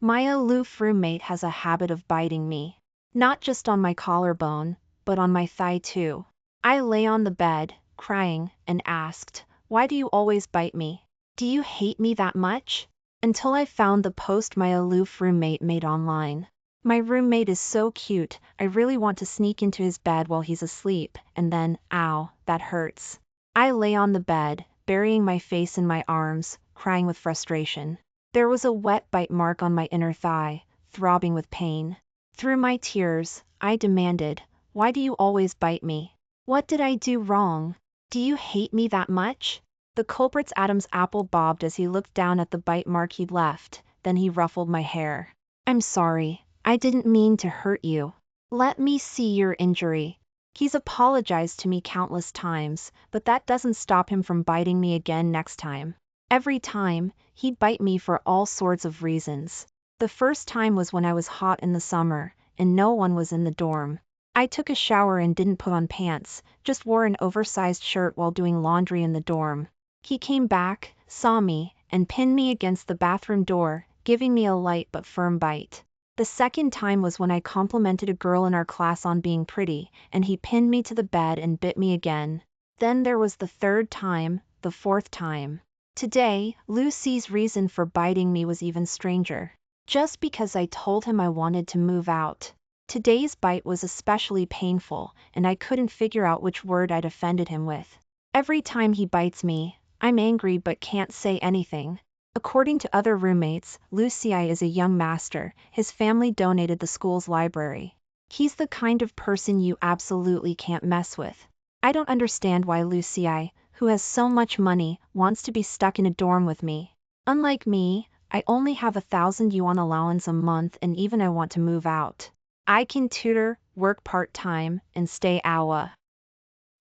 My aloof roommate has a habit of biting me. Not just on my collarbone, but on my thigh too. I lay on the bed, crying, and asked, "Why do you always bite me? Do you hate me that much?" Until I found the post my aloof roommate made online. My roommate is so cute, I really want to sneak into his bed while he's asleep, and then, ow, that hurts. I lay on the bed, burying my face in my arms, crying with frustration. There was a wet bite mark on my inner thigh, throbbing with pain. Through my tears, I demanded, "Why do you always bite me? What did I do wrong? Do you hate me that much?" The culprit's Adam's apple bobbed as he looked down at the bite mark he'd left, then he ruffled my hair. "I'm sorry, I didn't mean to hurt you. Let me see your injury." He's apologized to me countless times, but that doesn't stop him from biting me again next time. Every time, he'd bite me for all sorts of reasons. The first time was when I was hot in the summer, and no one was in the dorm. I took a shower and didn't put on pants, just wore an oversized shirt while doing laundry in the dorm. He came back, saw me, and pinned me against the bathroom door, giving me a light but firm bite. The second time was when I complimented a girl in our class on being pretty, and he pinned me to the bed and bit me again. Then there was the third time, the fourth time. Today, Lucy's reason for biting me was even stranger. Just because I told him I wanted to move out. Today's bite was especially painful, and I couldn't figure out which word I'd offended him with. Every time he bites me, I'm angry but can't say anything. According to other roommates, Lucy is a young master. His family donated the school's library. He's the kind of person you absolutely can't mess with. I don't understand why Lucy, who has so much money, wants to be stuck in a dorm with me. Unlike me, I only have 1,000 yuan allowance a month, and even I want to move out. I can tutor, work part-time, and stay AWA.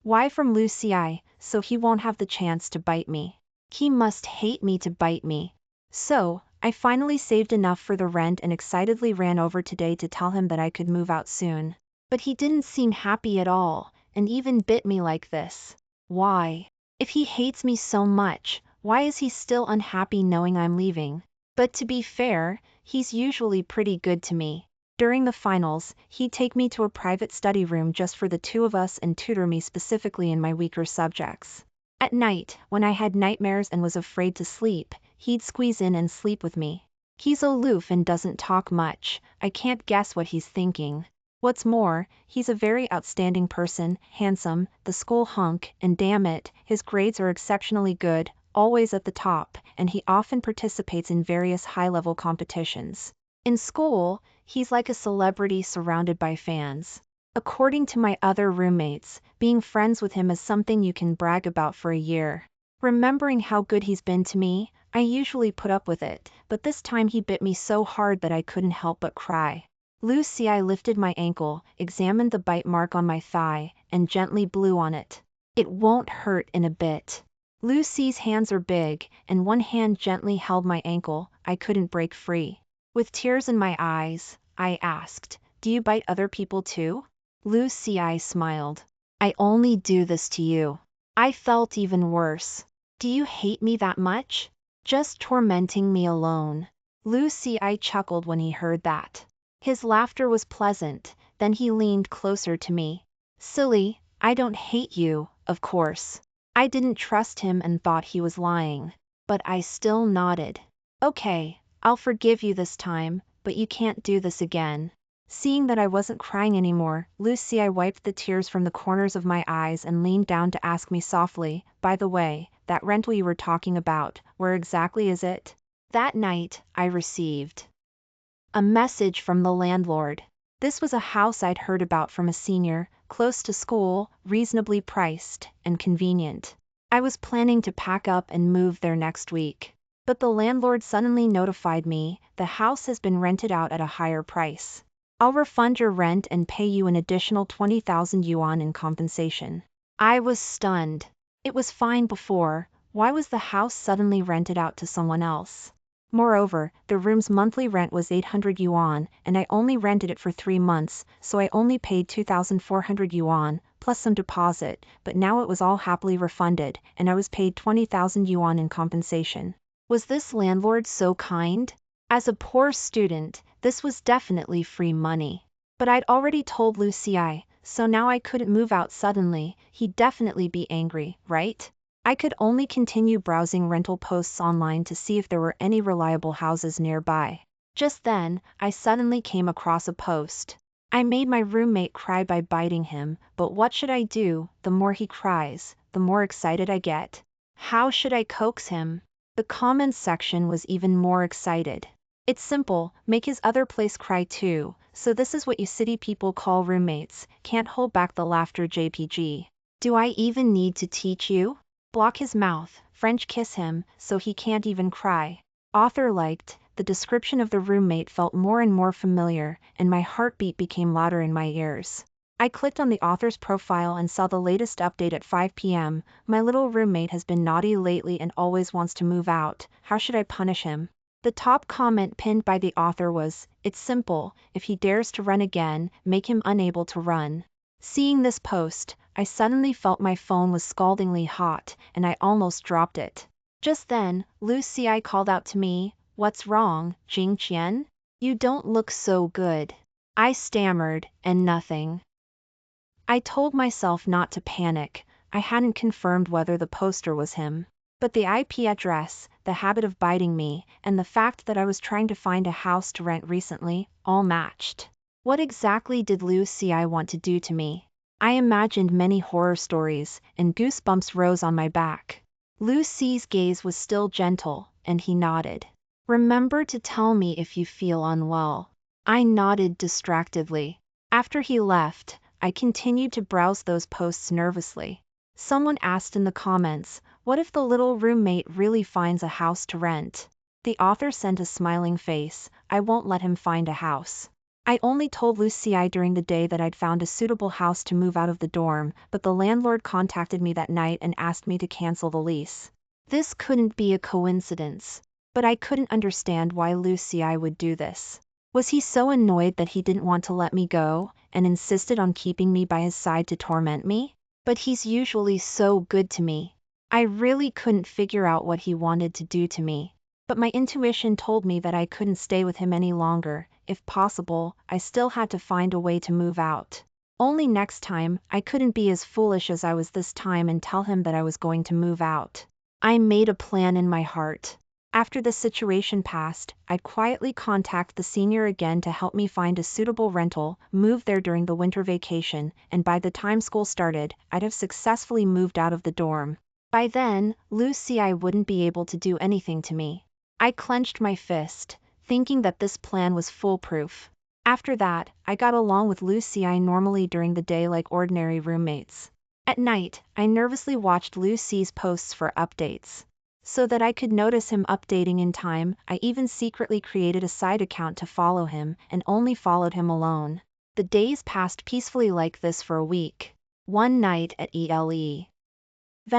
Why from Lucy, so he won't have the chance to bite me. He must hate me to bite me. So, I finally saved enough for the rent and excitedly ran over today to tell him that I could move out soon. But he didn't seem happy at all, and even bit me like this. Why? If he hates me so much, why is he still unhappy knowing I'm leaving? But to be fair, he's usually pretty good to me. During the finals, he'd take me to a private study room just for the two of us and tutor me specifically in my weaker subjects. At night, when I had nightmares and was afraid to sleep, he'd squeeze in and sleep with me. He's aloof and doesn't talk much. I can't guess what he's thinking. What's more, he's a very outstanding person, handsome, the school hunk, and damn it, his grades are exceptionally good, always at the top, and he often participates in various high-level competitions. In school, he's like a celebrity surrounded by fans. According to my other roommates, being friends with him is something you can brag about for a year. Remembering how good he's been to me, I usually put up with it, but this time he bit me so hard that I couldn't help but cry. Lucy lifted my ankle, examined the bite mark on my thigh, and gently blew on it. "It won't hurt in a bit." Lucy's hands are big, and one hand gently held my ankle. I couldn't break free. With tears in my eyes, I asked, "Do you bite other people too?" Lucy smiled. "I only do this to you." I felt even worse. "Do you hate me that much? Just tormenting me alone?" Lucy chuckled when he heard that. His laughter was pleasant, then he leaned closer to me. "Silly, I don't hate you, of course." I didn't trust him and thought he was lying. But I still nodded. "Okay, I'll forgive you this time, but you can't do this again." Seeing that I wasn't crying anymore, Lucy wiped the tears from the corners of my eyes and leaned down to ask me softly, "By the way, that rental you were talking about, where exactly is it?" That night, I received a message from the landlord. This was a house I'd heard about from a senior, close to school, reasonably priced, and convenient. I was planning to pack up and move there next week. But the landlord suddenly notified me, "The house has been rented out at a higher price. I'll refund your rent and pay you an additional 20,000 yuan in compensation." I was stunned. It was fine before, why was the house suddenly rented out to someone else? Moreover, the room's monthly rent was 800 yuan, and I only rented it for 3 months, so I only paid 2,400 yuan, plus some deposit, but now it was all happily refunded, and I was paid 20,000 yuan in compensation. Was this landlord so kind? As a poor student, this was definitely free money. But I'd already told Lucy, so now I couldn't move out suddenly. He'd definitely be angry, right? I could only continue browsing rental posts online to see if there were any reliable houses nearby. Just then, I suddenly came across a post. I made my roommate cry by biting him, but what should I do? The more he cries, the more excited I get. How should I coax him? The comments section was even more excited. It's simple, make his other place cry too. So this is what you city people call roommates. Can't hold back the laughter. JPG. Do I even need to teach you? Block his mouth, French kiss him, so he can't even cry. Author liked. The description of the roommate felt more and more familiar, and my heartbeat became louder in my ears. I clicked on the author's profile and saw the latest update at 5 p.m. My little roommate has been naughty lately and always wants to move out. How should I punish him? The top comment pinned by the author was, "It's simple, if he dares to run again, make him unable to run." Seeing this post, I suddenly felt my phone was scaldingly hot, and I almost dropped it. Just then, Lucy called out to me, "What's wrong, Jing Qian? You don't look so good." I stammered, and nothing. I told myself not to panic. I hadn't confirmed whether the poster was him. But the IP address, the habit of biting me, and the fact that I was trying to find a house to rent recently, all matched. What exactly did Lucy want to do to me? I imagined many horror stories, and goosebumps rose on my back. Lucy's gaze was still gentle, and he nodded. "Remember to tell me if you feel unwell." I nodded distractedly. After he left, I continued to browse those posts nervously. Someone asked in the comments, "What if the little roommate really finds a house to rent?" The author sent a smiling face, "I won't let him find a house." I only told Lucy during the day that I'd found a suitable house to move out of the dorm, but the landlord contacted me that night and asked me to cancel the lease. This couldn't be a coincidence. But I couldn't understand why Lucy would do this. Was he so annoyed that he didn't want to let me go, and insisted on keeping me by his side to torment me? But he's usually so good to me. I really couldn't figure out what he wanted to do to me. But my intuition told me that I couldn't stay with him any longer. If possible, I still had to find a way to move out. Only next time, I couldn't be as foolish as I was this time and tell him that I was going to move out. I made a plan in my heart. After the situation passed, I'd quietly contact the senior again to help me find a suitable rental, move there during the winter vacation, and by the time school started, I'd have successfully moved out of the dorm. By then, Lucy wouldn't be able to do anything to me. I clenched my fist, thinking that this plan was foolproof. After that, I got along with Lucy normally during the day like ordinary roommates. At night, I nervously watched Lucy's posts for updates. So that I could notice him updating in time, I even secretly created a side account to follow him, and only followed him alone. The days passed peacefully like this for a week. One night at 11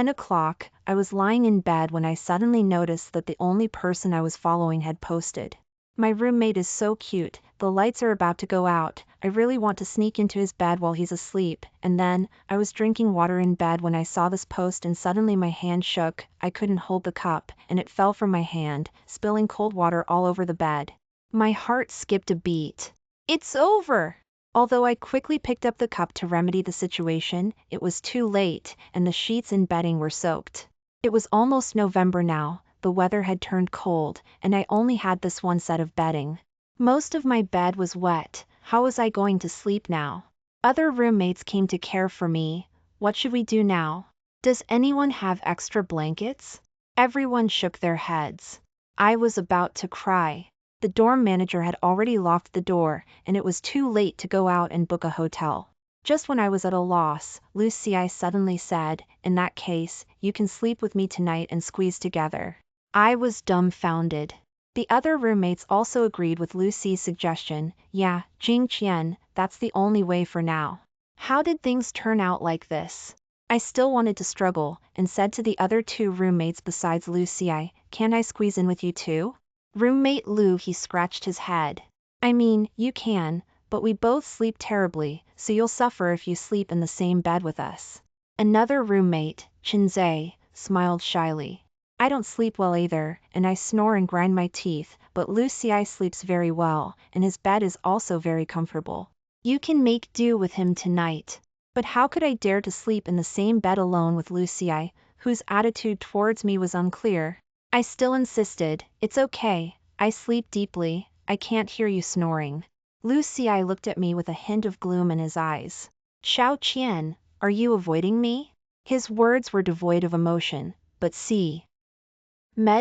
o'clock, I was lying in bed when I suddenly noticed that the only person I was following had posted. "My roommate is so cute, the lights are about to go out, I really want to sneak into his bed while he's asleep." And then, I was drinking water in bed when I saw this post and suddenly my hand shook, I couldn't hold the cup, and it fell from my hand, spilling cold water all over the bed. My heart skipped a beat. It's over! Although I quickly picked up the cup to remedy the situation, it was too late, and the sheets and bedding were soaked. It was almost November now. The weather had turned cold, and I only had this one set of bedding. Most of my bed was wet. How was I going to sleep now? Other roommates came to care for me. What should we do now? Does anyone have extra blankets? Everyone shook their heads. I was about to cry. The dorm manager had already locked the door, and it was too late to go out and book a hotel. Just when I was at a loss, Lucy suddenly said, "In that case, you can sleep with me tonight and squeeze together." I was dumbfounded. The other roommates also agreed with Lucy's suggestion. "Yeah, Jing Qian, that's the only way for now." How did things turn out like this? I still wanted to struggle, and said to the other two roommates besides Lucy, "Can I squeeze in with you too?" Roommate Lu, he scratched his head. "I mean, you can, but we both sleep terribly, so you'll suffer if you sleep in the same bed with us." Another roommate, Chinzei, smiled shyly. "I don't sleep well either, and I snore and grind my teeth, but Lucy sleeps very well, and his bed is also very comfortable. You can make do with him tonight. But how could I dare to sleep in the same bed alone with Lucy, whose attitude towards me was unclear? I still insisted, it's okay, I sleep deeply, I can't hear you snoring. Lucy looked at me with a hint of gloom in his eyes. Xiao Qian, are you avoiding me? His words were devoid of emotion, but seemed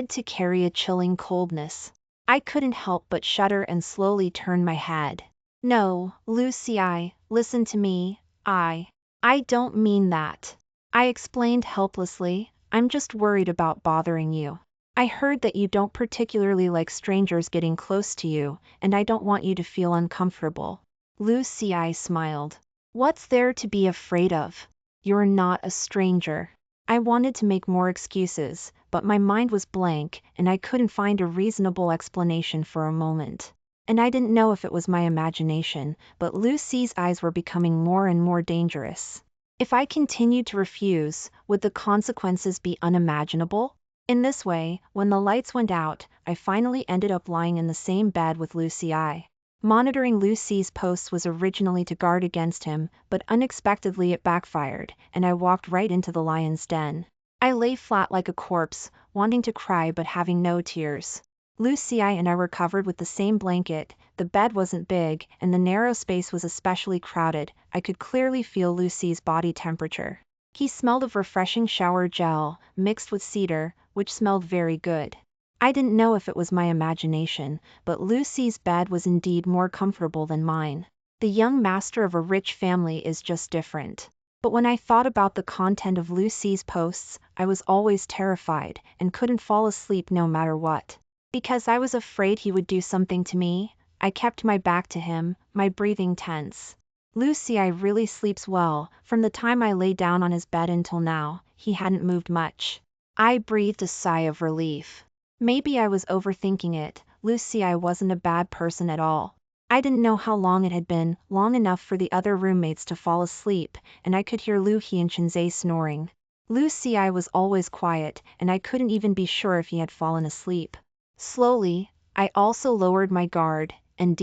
to carry a chilling coldness. I couldn't help but shudder and slowly turn my head. No, Lucy, listen to me, I don't mean that. I explained helplessly, I'm just worried about bothering you. I heard that you don't particularly like strangers getting close to you, and I don't want you to feel uncomfortable. Lucy smiled. What's there to be afraid of? You're not a stranger. I wanted to make more excuses, but my mind was blank, and I couldn't find a reasonable explanation for a moment. And I didn't know if it was my imagination, but Lucy's eyes were becoming more and more dangerous. If I continued to refuse, would the consequences be unimaginable? In this way, when the lights went out, I finally ended up lying in the same bed with Lucy. Monitoring Lucy's posts was originally to guard against him, but unexpectedly it backfired, and I walked right into the lion's den. I lay flat like a corpse, wanting to cry but having no tears. Lucy and I were covered with the same blanket, the bed wasn't big, and the narrow space was especially crowded. I could clearly feel Lucy's body temperature. He smelled of refreshing shower gel, mixed with cedar, which smelled very good. I didn't know if it was my imagination, but Lucy's bed was indeed more comfortable than mine. The young master of a rich family is just different. But when I thought about the content of Lucy's posts, I was always terrified, and couldn't fall asleep no matter what. Because I was afraid he would do something to me, I kept my back to him, my breathing tense. Lucy really sleeps well. From the time I lay down on his bed until now, he hadn't moved much. I breathed a sigh of relief. Maybe I was overthinking it. Lucy wasn't a bad person at all. I didn't know how long it had been, long enough for the other roommates to fall asleep, and I could hear Lu He and Chinzay snoring. Lucy was always quiet, and I couldn't even be sure if he had fallen asleep. Slowly, I also lowered my guard, and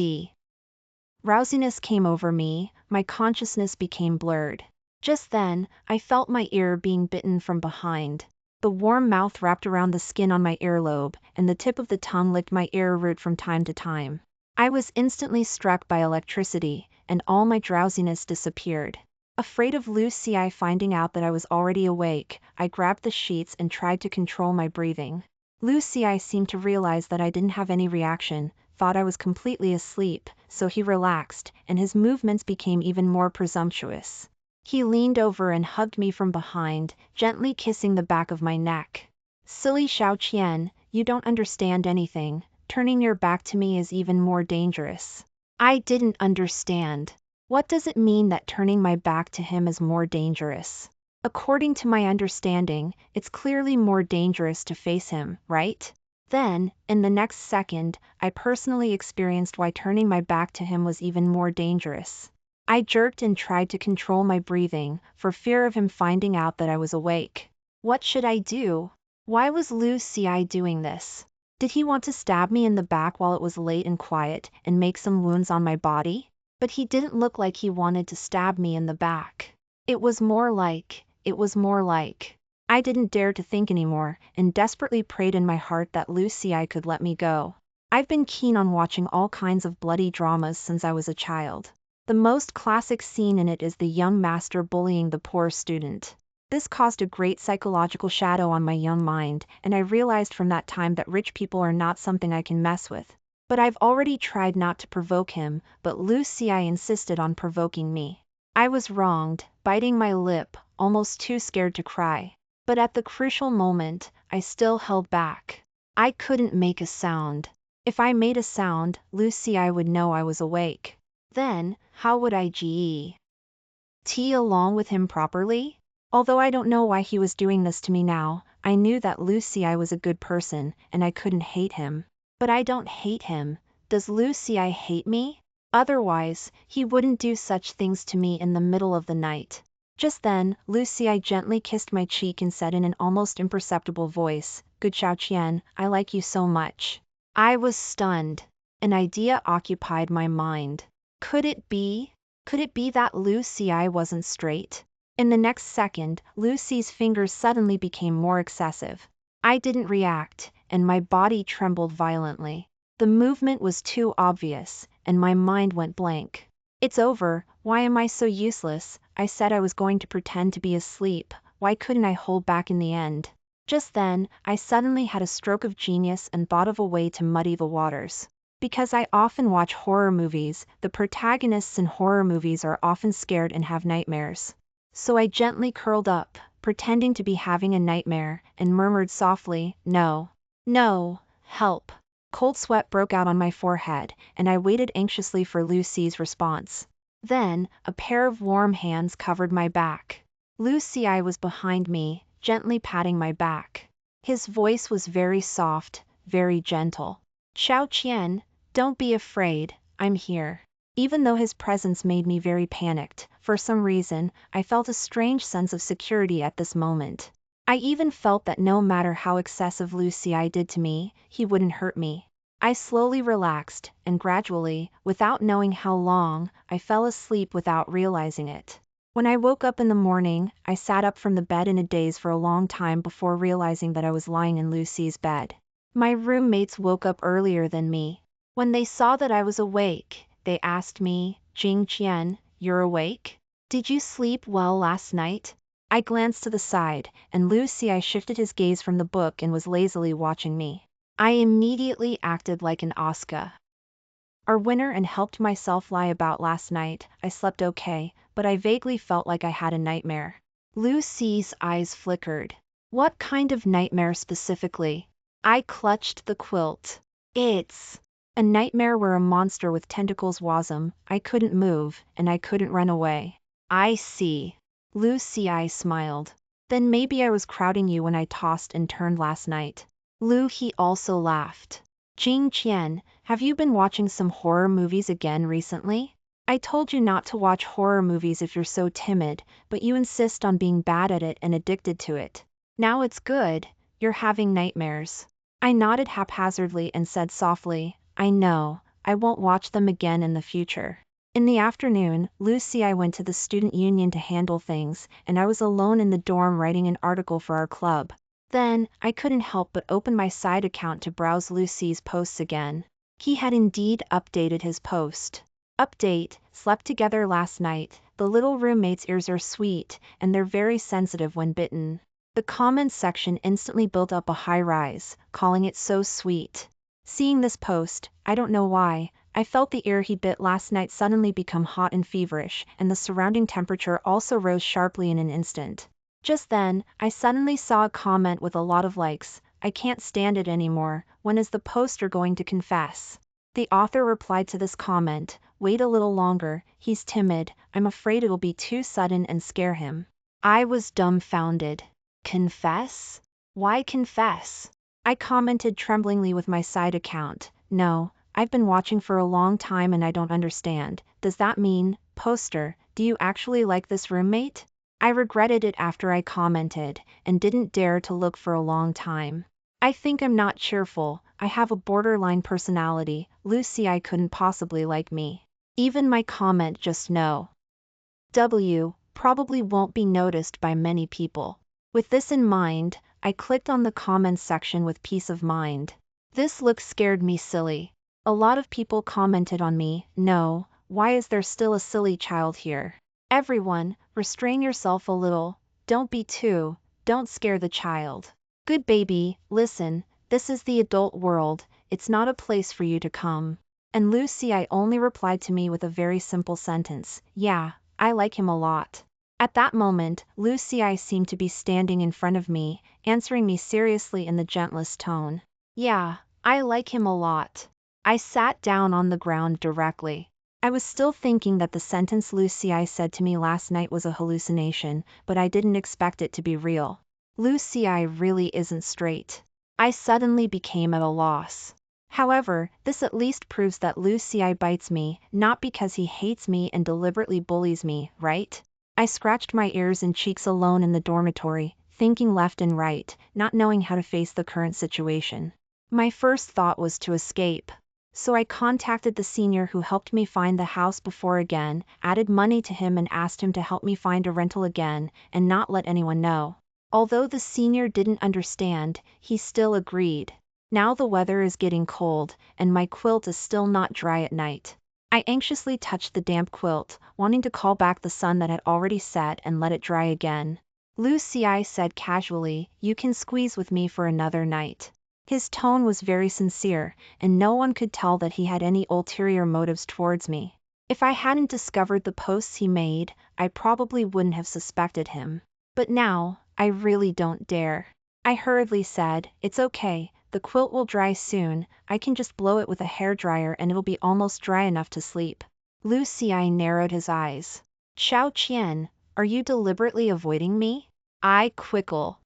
drowsiness came over me, my consciousness became blurred. Just then, I felt my ear being bitten from behind. The warm mouth wrapped around the skin on my earlobe, and the tip of the tongue licked my ear root from time to time. I was instantly struck by electricity, and all my drowsiness disappeared. Afraid of Lucy finding out that I was already awake, I grabbed the sheets and tried to control my breathing. Lucy seemed to realize that I didn't have any reaction, thought I was completely asleep, so he relaxed, and his movements became even more presumptuous. He leaned over and hugged me from behind, gently kissing the back of my neck. Silly Xiao Qian, you don't understand anything, turning your back to me is even more dangerous. I didn't understand. What does it mean that turning my back to him is more dangerous? According to my understanding, it's clearly more dangerous to face him, right? Then, in the next second, I personally experienced why turning my back to him was even more dangerous. I jerked and tried to control my breathing, for fear of him finding out that I was awake. What should I do? Why was Lucy doing this? Did he want to stab me in the back while it was late and quiet, and make some wounds on my body? But he didn't look like he wanted to stab me in the back. It was more like... I didn't dare to think anymore, and desperately prayed in my heart that Lucy could let me go. I've been keen on watching all kinds of bloody dramas since I was a child. The most classic scene in it is the young master bullying the poor student. This caused a great psychological shadow on my young mind, and I realized from that time that rich people are not something I can mess with. But I've already tried not to provoke him, but Lucy insisted on provoking me. I was wronged, biting my lip, almost too scared to cry. But at the crucial moment, I still held back. I couldn't make a sound. If I made a sound, Lucy would know I was awake. Then, how would I get along with him properly? Although I don't know why he was doing this to me now, I knew that Lucy was a good person, and I couldn't hate him. But I don't hate him. Does Lucy hate me? Otherwise, he wouldn't do such things to me in the middle of the night. Just then, Lucy gently kissed my cheek and said in an almost imperceptible voice, "Good Xiao Qian, I like you so much. I was stunned. An idea occupied my mind. Could it be? Could it be that Lucy wasn't straight? In the next second, Lucy's fingers suddenly became more excessive. I didn't react, and my body trembled violently. The movement was too obvious, and my mind went blank. It's over, why am I so useless? I said I was going to pretend to be asleep, why couldn't I hold back in the end? Just then, I suddenly had a stroke of genius and thought of a way to muddy the waters. Because I often watch horror movies, the protagonists in horror movies are often scared and have nightmares. So I gently curled up, pretending to be having a nightmare, and murmured softly, "No. No, help." Cold sweat broke out on my forehead, and I waited anxiously for Lucy's response. Then, a pair of warm hands covered my back. Lucy was behind me, gently patting my back. His voice was very soft, very gentle. "Xiao Qian, don't be afraid, I'm here." Even though his presence made me very panicked, for some reason, I felt a strange sense of security at this moment. I even felt that no matter how excessive Lucy did to me, he wouldn't hurt me. I slowly relaxed, and gradually, without knowing how long, I fell asleep without realizing it. When I woke up in the morning, I sat up from the bed in a daze for a long time before realizing that I was lying in Lucy's bed. My roommates woke up earlier than me. When they saw that I was awake, they asked me, "Jing Qian, you're awake? Did you sleep well last night?" I glanced to the side, and Lucy shifted his gaze from the book and was lazily watching me. I immediately acted like an Oscar. Our winner and helped myself lie about last night. I slept okay, but I vaguely felt like I had a nightmare. Lucy's eyes flickered. What kind of nightmare specifically? I clutched the quilt. It's a nightmare where a monster with tentacles was I couldn't move, and I couldn't run away. I see. Lucy smiled. Then maybe I was crowding you when I tossed and turned last night. He also laughed. Jing Qian, have you been watching some horror movies again recently? I told you not to watch horror movies if you're so timid, but you insist on being bad at it and addicted to it. Now it's good, you're having nightmares. I nodded haphazardly and said softly, "I know, I won't watch them again in the future." In the afternoon, Lucy went to the student union to handle things, and I was alone in the dorm writing an article for our club. Then, I couldn't help but open my side account to browse Lucy's posts again. He had indeed updated his post. Update, slept together last night, the little roommate's ears are sweet, and they're very sensitive when bitten. The comments section instantly built up a high rise, calling it so sweet. Seeing this post, I don't know why, I felt the ear he bit last night suddenly become hot and feverish, and the surrounding temperature also rose sharply in an instant. Just then, I suddenly saw a comment with a lot of likes. "I can't stand it anymore, when is the poster going to confess?" The author replied to this comment, "Wait a little longer, he's timid, I'm afraid it'll be too sudden and scare him." I was dumbfounded. Confess? Why confess? I commented tremblingly with my side account, "No, I've been watching for a long time and I don't understand. Does that mean, poster, do you actually like this roommate?" I regretted it after I commented, and didn't dare to look for a long time. I think I'm not cheerful, I have a borderline personality, Lucy couldn't possibly like me. Even my comment just no. Probably won't be noticed by many people. With this in mind, I clicked on the comments section with peace of mind. This look scared me silly. A lot of people commented on me, "No, why is there still a silly child here? Everyone, restrain yourself a little, don't scare the child. Good baby, listen, this is the adult world, it's not a place for you to come." And Lucy only replied to me with a very simple sentence, "Yeah, I like him a lot." At that moment, Lucy seemed to be standing in front of me, answering me seriously in the gentlest tone. "Yeah, I like him a lot." I sat down on the ground directly. I was still thinking that the sentence Lucy said to me last night was a hallucination, but I didn't expect it to be real. Lucy really isn't straight. I suddenly became at a loss. However, this at least proves that Lucy bites me, not because he hates me and deliberately bullies me, right? I scratched my ears and cheeks alone in the dormitory, thinking left and right, not knowing how to face the current situation. My first thought was to escape. So I contacted the senior who helped me find the house before again, added money to him and asked him to help me find a rental again, and not let anyone know. Although the senior didn't understand, he still agreed. Now the weather is getting cold, and my quilt is still not dry at night. I anxiously touched the damp quilt, wanting to call back the sun that had already set and let it dry again. Lucy said casually, "You can squeeze with me for another night." His tone was very sincere, and no one could tell that he had any ulterior motives towards me. If I hadn't discovered the posts he made, I probably wouldn't have suspected him. But now, I really don't dare. I hurriedly said, "It's okay, the quilt will dry soon, I can just blow it with a hairdryer and it'll be almost dry enough to sleep." Lucy narrowed his eyes. "Xiao Qian, are you deliberately avoiding me?" I quibbled.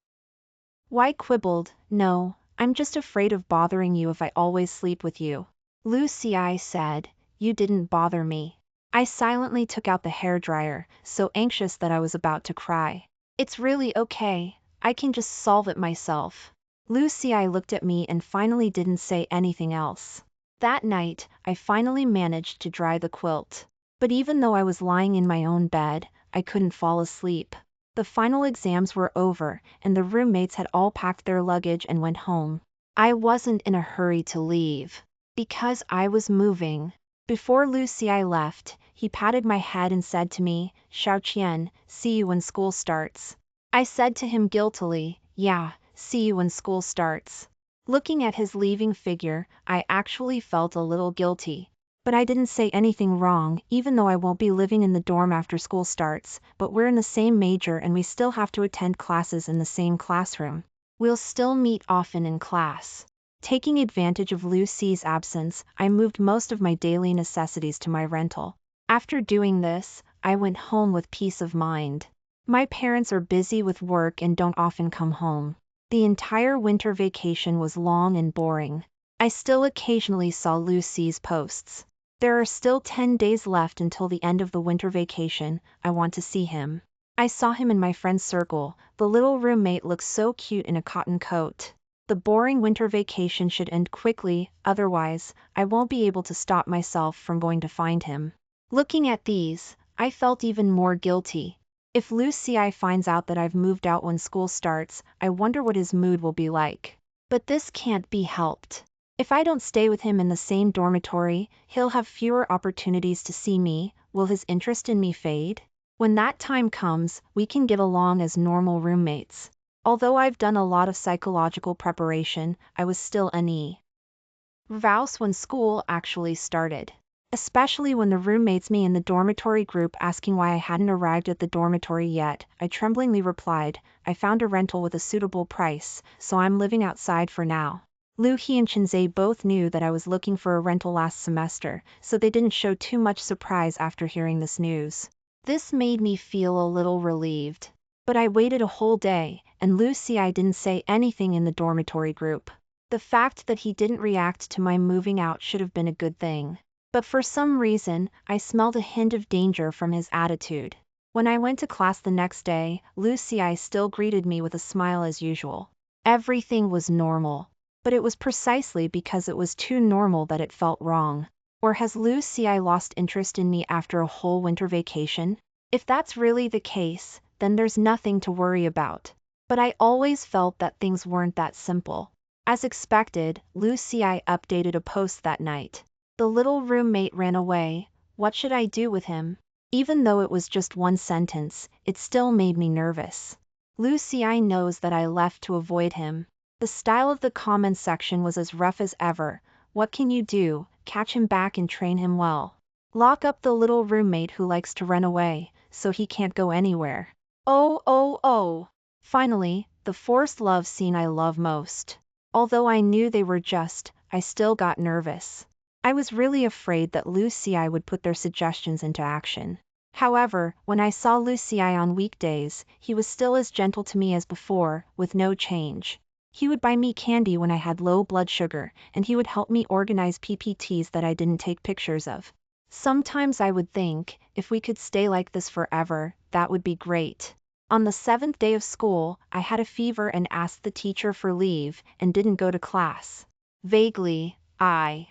"Why quibbled? No, I'm just afraid of bothering you if I always sleep with you." Lucy said, "You didn't bother me." I silently took out the hairdryer, so anxious that I was about to cry. "It's really okay, I can just solve it myself." Lucy looked at me and finally didn't say anything else. That night, I finally managed to dry the quilt. But even though I was lying in my own bed, I couldn't fall asleep. The final exams were over, and the roommates had all packed their luggage and went home. I wasn't in a hurry to leave, because I was moving. Before Lucy left, he patted my head and said to me, "Xiao Qian, see you when school starts." I said to him guiltily, "Yeah, see you when school starts." Looking at his leaving figure, I actually felt a little guilty. But I didn't say anything wrong, even though I won't be living in the dorm after school starts, but we're in the same major and we still have to attend classes in the same classroom. We'll still meet often in class. Taking advantage of Lucy's absence, I moved most of my daily necessities to my rental. After doing this, I went home with peace of mind. My parents are busy with work and don't often come home. The entire winter vacation was long and boring. I still occasionally saw Lucy's posts. There are still 10 days left until the end of the winter vacation. I want to see him. I saw him in my friend's circle. The little roommate looks so cute in a cotton coat. The boring winter vacation should end quickly, otherwise, I won't be able to stop myself from going to find him. Looking at these, I felt even more guilty. If Lucy finds out that I've moved out when school starts, I wonder what his mood will be like. But this can't be helped. If I don't stay with him in the same dormitory, he'll have fewer opportunities to see me. Will his interest in me fade? When that time comes, we can get along as normal roommates. Although I've done a lot of psychological preparation, I was still nervous when school actually started. Especially when the roommates me in the dormitory group asking why I hadn't arrived at the dormitory yet, I tremblingly replied, "I found a rental with a suitable price, so I'm living outside for now." Lu He and Chinzei both knew that I was looking for a rental last semester, so they didn't show too much surprise after hearing this news. This made me feel a little relieved. But I waited a whole day, and Lucy didn't say anything in the dormitory group. The fact that he didn't react to my moving out should have been a good thing. But for some reason, I smelled a hint of danger from his attitude. When I went to class the next day, Lucy still greeted me with a smile as usual. Everything was normal. But it was precisely because it was too normal that it felt wrong. Or has Lucy lost interest in me after a whole winter vacation? If that's really the case, then there's nothing to worry about. But I always felt that things weren't that simple. As expected, Lucy updated a post that night. The little roommate ran away. What should I do with him? Even though it was just one sentence, it still made me nervous. Lucy knows that I left to avoid him. The style of the comment section was as rough as ever. What can you do? Catch him back and train him well. Lock up the little roommate who likes to run away, so he can't go anywhere. Oh. Finally, the forced love scene I love most. Although I knew they were just, I still got nervous. I was really afraid that Lucy would put their suggestions into action. However, when I saw Lucy on weekdays, he was still as gentle to me as before, with no change. He would buy me candy when I had low blood sugar, and he would help me organize PPTs that I didn't take pictures of. Sometimes I would think, if we could stay like this forever, that would be great. On the 7th day of school, I had a fever and asked the teacher for leave, and didn't go to class. Vaguely, I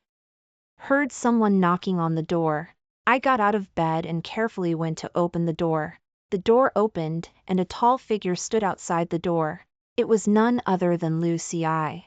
heard someone knocking on the door. I got out of bed and carefully went to open the door. The door opened, and a tall figure stood outside the door. It was none other than Lucy. I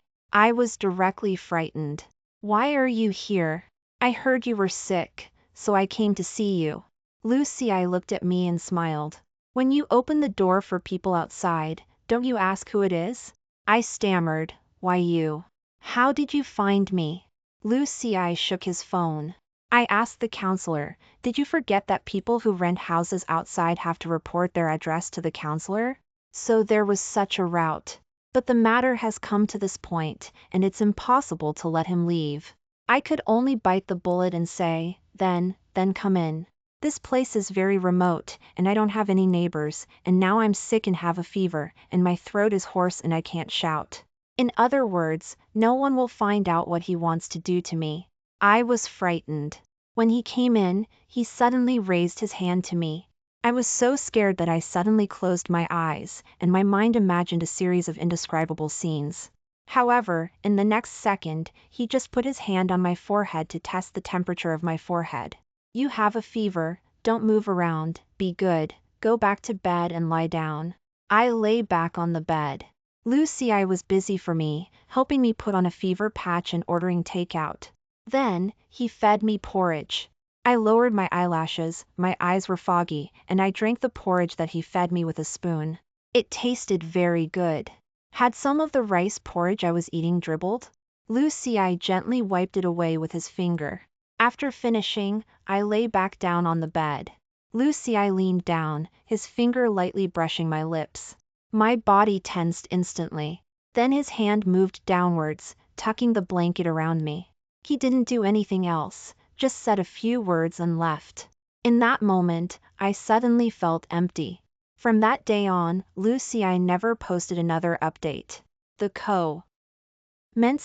was directly frightened. "Why are you here? I heard you were sick, so I came to see you." Lucy looked at me and smiled. "When you open the door for people outside, don't you ask who it is?" I stammered, "Why you? How did you find me?" Lucy shook his phone. I asked the counselor, "Did you forget that people who rent houses outside have to report their address to the counselor?" So there was such a route. But the matter has come to this point, and it's impossible to let him leave. I could only bite the bullet and say, then come in. This place is very remote, and I don't have any neighbors, and now I'm sick and have a fever, and my throat is hoarse and I can't shout. In other words, no one will find out what he wants to do to me. I was frightened. When he came in, he suddenly raised his hand to me. I was so scared that I suddenly closed my eyes, and my mind imagined a series of indescribable scenes. However, in the next second, he just put his hand on my forehead to test the temperature of my forehead. "You have a fever, don't move around, be good, go back to bed and lie down." I lay back on the bed. Lucy was busy for me, helping me put on a fever patch and ordering takeout. Then, he fed me porridge. I lowered my eyelashes, my eyes were foggy, and I drank the porridge that he fed me with a spoon. It tasted very good. Had some of the rice porridge I was eating dribbled? Lucy gently wiped it away with his finger. After finishing, I lay back down on the bed. Lucy leaned down, his finger lightly brushing my lips. My body tensed instantly. Then his hand moved downwards, tucking the blanket around me. He didn't do anything else, just said a few words and left. In that moment, I suddenly felt empty. From that day on, Lucy never posted another update. The comments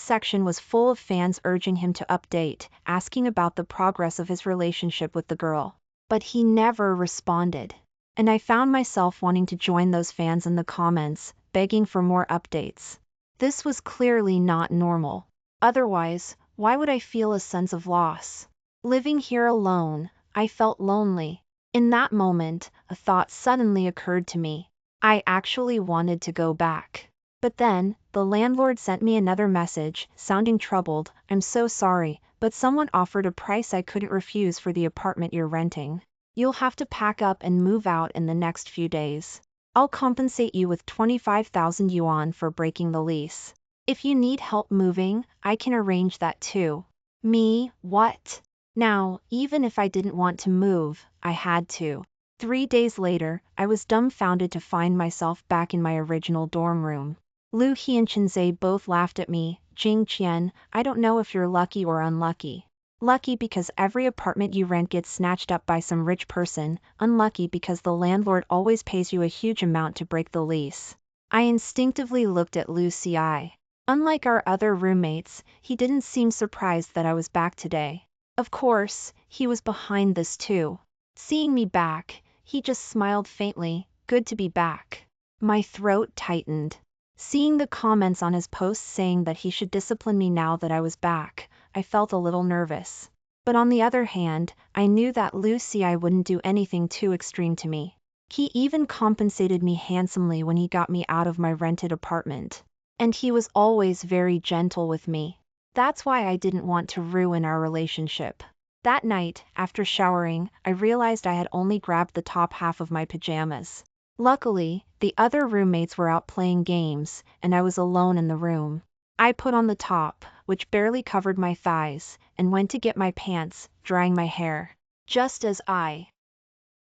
section was full of fans urging him to update, asking about the progress of his relationship with the girl. But he never responded. And I found myself wanting to join those fans in the comments, begging for more updates. This was clearly not normal. Otherwise, why would I feel a sense of loss? Living here alone, I felt lonely. In that moment, a thought suddenly occurred to me. I actually wanted to go back. But then, the landlord sent me another message, sounding troubled. "I'm so sorry, but someone offered a price I couldn't refuse for the apartment you're renting. You'll have to pack up and move out in the next few days. I'll compensate you with 25,000 yuan for breaking the lease. If you need help moving, I can arrange that too." Me, what? Now, even if I didn't want to move, I had to. 3 days later, I was dumbfounded to find myself back in my original dorm room. Lu He and Chinzei both laughed at me. "Jing Qian, I don't know if you're lucky or unlucky. Lucky because every apartment you rent gets snatched up by some rich person, unlucky because the landlord always pays you a huge amount to break the lease." I instinctively looked at Lucy. Unlike our other roommates, he didn't seem surprised that I was back today. Of course, he was behind this too. Seeing me back, he just smiled faintly. "Good to be back." My throat tightened. Seeing the comments on his posts saying that he should discipline me now that I was back, I felt a little nervous. But on the other hand, I knew that Lucy wouldn't do anything too extreme to me. He even compensated me handsomely when he got me out of my rented apartment. And he was always very gentle with me. That's why I didn't want to ruin our relationship. That night, after showering, I realized I had only grabbed the top half of my pajamas. Luckily, the other roommates were out playing games, and I was alone in the room. I put on the top, which barely covered my thighs, and went to get my pants, drying my hair. Just as I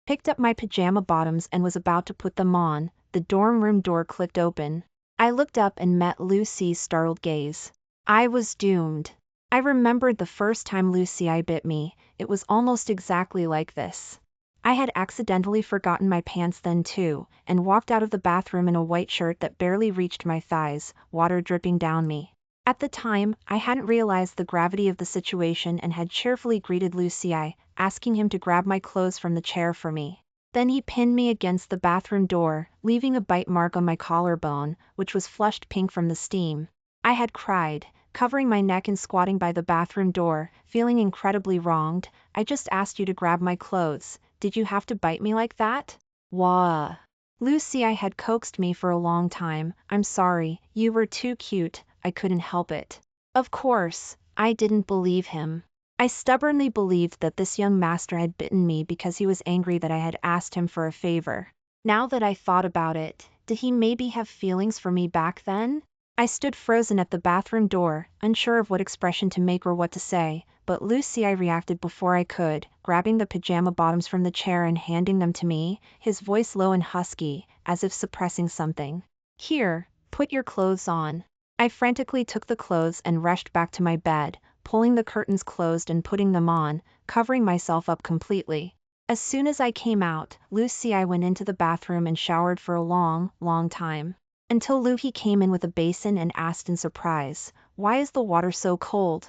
picked up my pajama bottoms and was about to put them on, the dorm room door clicked open. I looked up and met Lucy's startled gaze. I was doomed. I remembered the first time Lucy bit me. It was almost exactly like this. I had accidentally forgotten my pants then too, and walked out of the bathroom in a white shirt that barely reached my thighs, water dripping down me. At the time, I hadn't realized the gravity of the situation and had cheerfully greeted Lucy, asking him to grab my clothes from the chair for me. Then he pinned me against the bathroom door, leaving a bite mark on my collarbone, which was flushed pink from the steam. I had cried, covering my neck and squatting by the bathroom door, feeling incredibly wronged. I just asked you to grab my clothes. Did you have to bite me like that? Wah. Lucy, I had coaxed me for a long time. I'm sorry, you were too cute, I couldn't help it. Of course, I didn't believe him. I stubbornly believed that this young master had bitten me because he was angry that I had asked him for a favor. Now that I thought about it, did he maybe have feelings for me back then? I stood frozen at the bathroom door, unsure of what expression to make or what to say, but Lucy, I reacted before I could, grabbing the pajama bottoms from the chair and handing them to me, his voice low and husky, as if suppressing something. Here, put your clothes on. I frantically took the clothes and rushed back to my bed, pulling the curtains closed and putting them on, covering myself up completely. As soon as I came out, Lucy, I went into the bathroom and showered for a long, long time. Until Lucy came in with a basin and asked in surprise, "Why is the water so cold?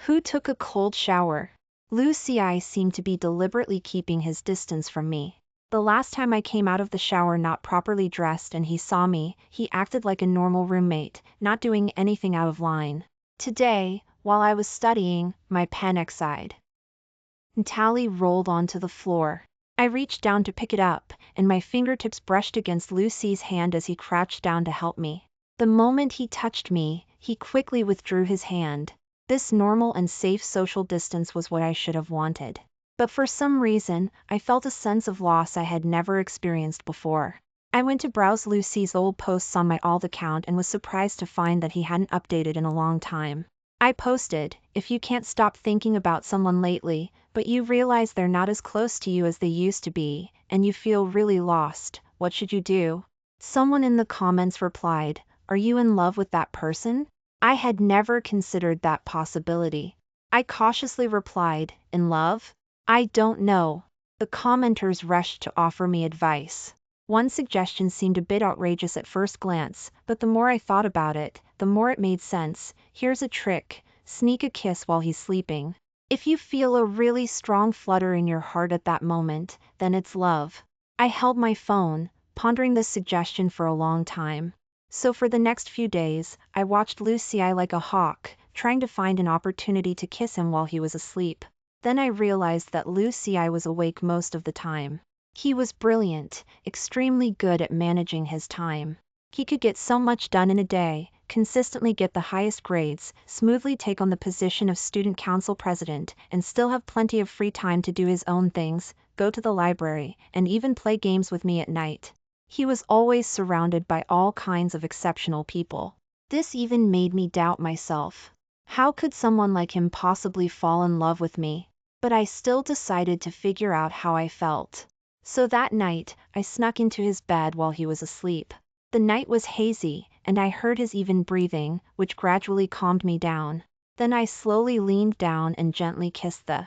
Who took a cold shower?" Lucy, I seemed to be deliberately keeping his distance from me. The last time I came out of the shower not properly dressed and he saw me, he acted like a normal roommate, not doing anything out of line. Today, while I was studying, my pen sighed. Tally rolled onto the floor. I reached down to pick it up, and my fingertips brushed against Lucy's hand as he crouched down to help me. The moment he touched me, he quickly withdrew his hand. This normal and safe social distance was what I should have wanted. But for some reason, I felt a sense of loss I had never experienced before. I went to browse Lucy's old posts on my alt account and was surprised to find that he hadn't updated in a long time. I posted, "If you can't stop thinking about someone lately, but you realize they're not as close to you as they used to be, and you feel really lost, what should you do?" Someone in the comments replied, "Are you in love with that person?" I had never considered that possibility. I cautiously replied, "In love? I don't know." The commenters rushed to offer me advice. One suggestion seemed a bit outrageous at first glance, but the more I thought about it, the more it made sense. Here's a trick: sneak a kiss while he's sleeping. If you feel a really strong flutter in your heart at that moment, then it's love. I held my phone, pondering this suggestion for a long time. So for the next few days, I watched Lucy like a hawk, trying to find an opportunity to kiss him while he was asleep. Then I realized that Lucy was awake most of the time. He was brilliant, extremely good at managing his time. He could get so much done in a day, consistently get the highest grades, smoothly take on the position of student council president, and still have plenty of free time to do his own things, go to the library, and even play games with me at night. He was always surrounded by all kinds of exceptional people. This even made me doubt myself. How could someone like him possibly fall in love with me? But I still decided to figure out how I felt. So that night, I snuck into his bed while he was asleep. The night was hazy, and I heard his even breathing, which gradually calmed me down. Then I slowly leaned down and gently kissed the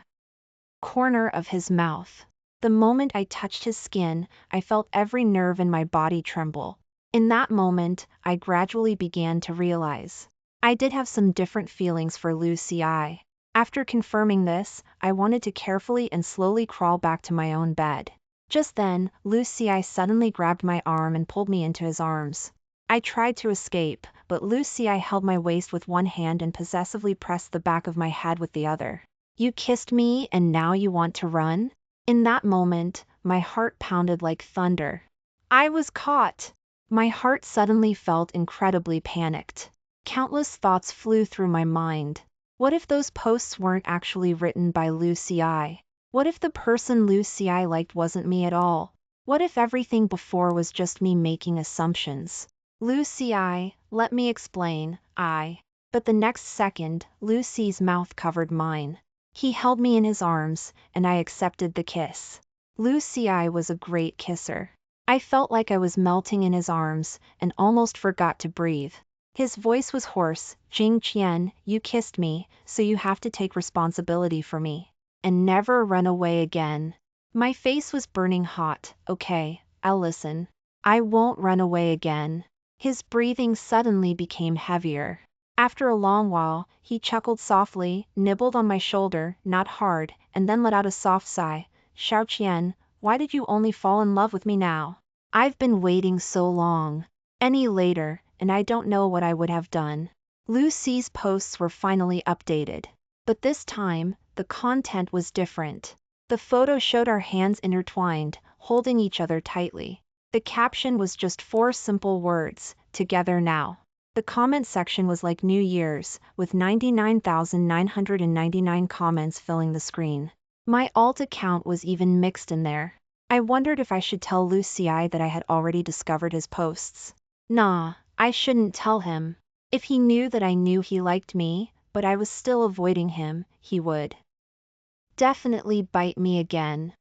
corner of his mouth. The moment I touched his skin, I felt every nerve in my body tremble. In that moment, I gradually began to realize I did have some different feelings for Lucy. After confirming this, I wanted to carefully and slowly crawl back to my own bed. Just then, Lucy suddenly grabbed my arm and pulled me into his arms. I tried to escape, but Lucy held my waist with one hand and possessively pressed the back of my head with the other. "You kissed me and now you want to run?" In that moment, my heart pounded like thunder. I was caught. My heart suddenly felt incredibly panicked. Countless thoughts flew through my mind. What if those posts weren't actually written by Lucy? What if the person Lucy liked wasn't me at all? What if everything before was just me making assumptions? "Lucy, let me explain, But the next second, Lucy's mouth covered mine. He held me in his arms, and I accepted the kiss. Lucy was a great kisser. I felt like I was melting in his arms, and almost forgot to breathe. His voice was hoarse. "Jing Qian, you kissed me, so you have to take responsibility for me. And never run away again." My face was burning hot. "Okay, I'll listen. I won't run away again." His breathing suddenly became heavier. After a long while, he chuckled softly, nibbled on my shoulder, not hard, and then let out a soft sigh. "Xiao Qian, why did you only fall in love with me now? I've been waiting so long. Any later, and I don't know what I would have done." Lucy's posts were finally updated. But this time, the content was different. The photo showed our hands intertwined, holding each other tightly. The caption was just 4 simple words, "Together now." The comment section was like New Year's, with 99,999 comments filling the screen. My alt account was even mixed in there. I wondered if I should tell Lucy that I had already discovered his posts. Nah, I shouldn't tell him. If he knew that I knew he liked me, but I was still avoiding him, he would definitely bite me again.